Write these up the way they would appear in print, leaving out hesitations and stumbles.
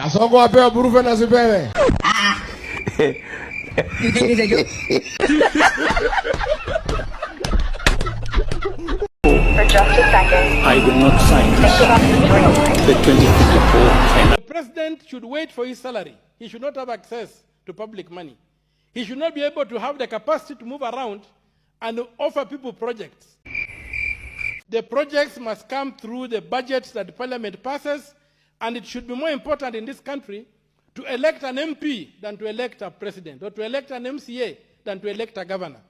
Kasongo apewe burufe na sipewe. For just a second. I will not sign the 2054. The president should wait for his salary. He should not have access to public money. He should not be able to have the capacity to move around and offer people projects. The projects must come through the budgets that the parliament passes, and it should be more important in this country to elect an MP than to elect a president, or to elect an MCA than to elect a governor.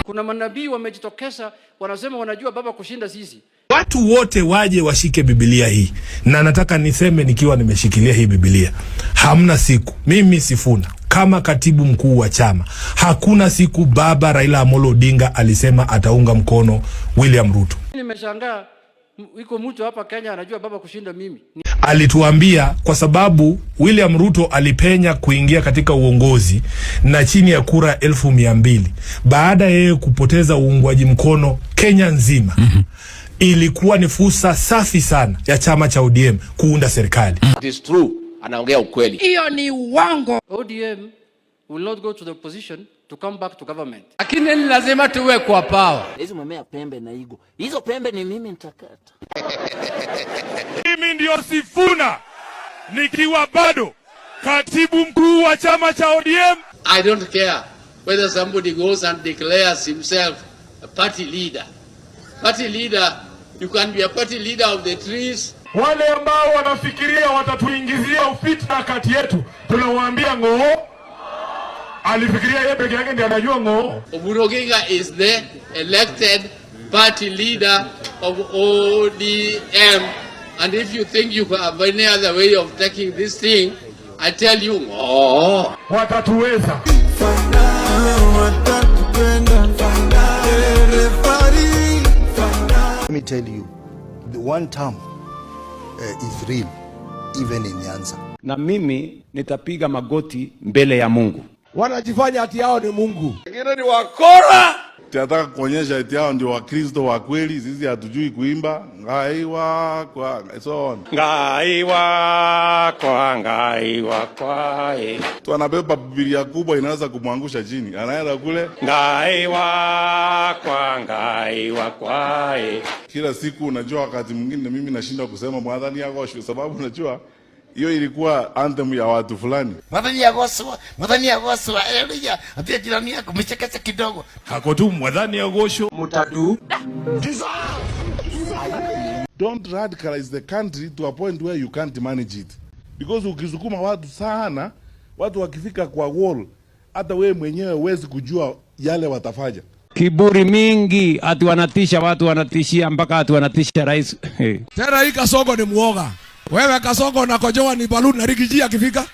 Kuna manabii wamejitokeza wanasema wanajua baba kushinda sisi. Watu wote waje washike Biblia hii. Na nataka niseme nikiwa nimeshikilia hii Biblia. Hamna siku, mimi Sifuna, kama katibu mkuu wa chama, hakuna siku baba Raila Amolo Odinga alisema ataunga mkono William Ruto. Nimeshangaa iko mtu hapa Kenya anajua baba kushinda mimi. Alituambia kwa sababu William Ruto alipenya kuingia katika uongozi na chini ya kura 1,200 baada yeye kupoteza uungwaji mkono Kenya nzima. Ilikuwa ni fursa safi sana ya chama cha ODM kuunda serikali. It is true, anaongea ukweli. Hiyo ni uongo. ODM will not go to the opposition to come back to government. Lakini lazima tuwe kwa power. Hizo mmea pembe na igo. Hizo pembe ni mimi nitakata. Mimi ndio Sifuna nikiwa bado katibu mkuu wa chama cha ODM. I don't care whether somebody goes and declares himself a party leader. Party leader, you can be a party leader of the trees. Wale ambao wanafikiria watatuingizia ufitna kati yetu, tunawaambia ngoo. Alifikiria yeye peke yake ndiye anajua ngoo. Oburu Oginga is the elected party leader of ODM. And if you think you have any other way of taking this thing, I tell you, watatuweza. Let me tell you, the one term is real, even in Nyanza. Na mimi nitapiga magoti mbele ya Mungu. Wanajifanya ati hao ni Mungu. Wengine ni wakora. Tunataka kuonyesha eti hao ndio Wakristo wa kweli, sisi hatujui kuimba. Ngai wako, so on. Ngai wako, ngai wako. Tunabeba Biblia kubwa inaweza kumwangusha chini. Anaenda kule. Ngai wako, ngai wako. Kila siku unajua wakati mwingine mimi nashinda kusema mwadhani yako sababu unajua hiyo ilikuwa anthem ya watu fulani. Mwadhani ya goswa, elija, atia jirani yako, mechekesha kidogo. Hako tu mwadhani ya gosho. Mutadu. Don't radicalize the country to a point where you can't manage it. Because ukisukuma watu sana, watu wakifika kwa wall, hata wewe mwenyewe huwezi kujua yale watafanya. Kiburi mingi, ati wanatisha watu, wanatishia mpaka ati wanatisha rais. Tena hii Kasongo ni muoga. Wewe Kasongo unakojoa ni baluni na rigiji akifika.